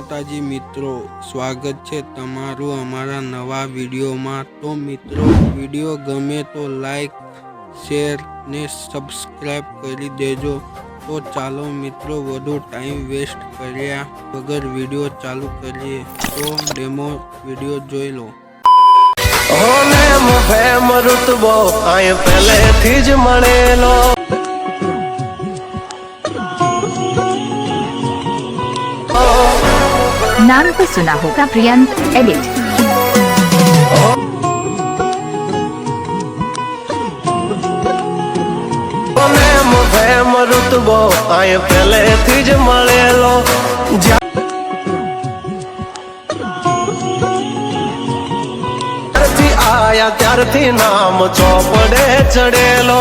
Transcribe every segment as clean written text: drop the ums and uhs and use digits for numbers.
माताजी मित्रों, स्वागत है तमारू अमारा नवा विडियो में। तो मित्रों, विडियो गमे तो लाइक शेर ने सब्सक्राइब करी देजो। तो चालो मित्रों, वधु टाइम वेस्ट कर्या वगर विडियो चालू करिए। तो डेमो विडियो जोई लो। नाम तो सुना होगा, प्रियंक एडिट। रुतबो आए पहले थी ज मळेलो ज्यारथी आया त्यारथी नाम चौपड़े चढ़ेलो।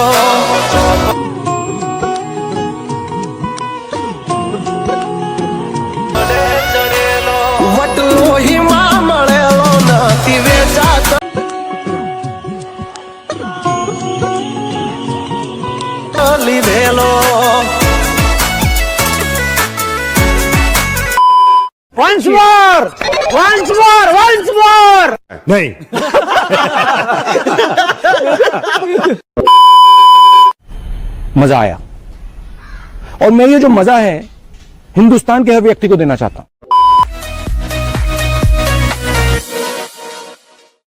वटलो ही मां मळेलो नाती वेचात लीधेलो। Once more! Once more! Once more! नहीं। मजा आया, और मैं ये जो मजा है हिंदुस्तान के हर व्यक्ति को देना चाहता हूं।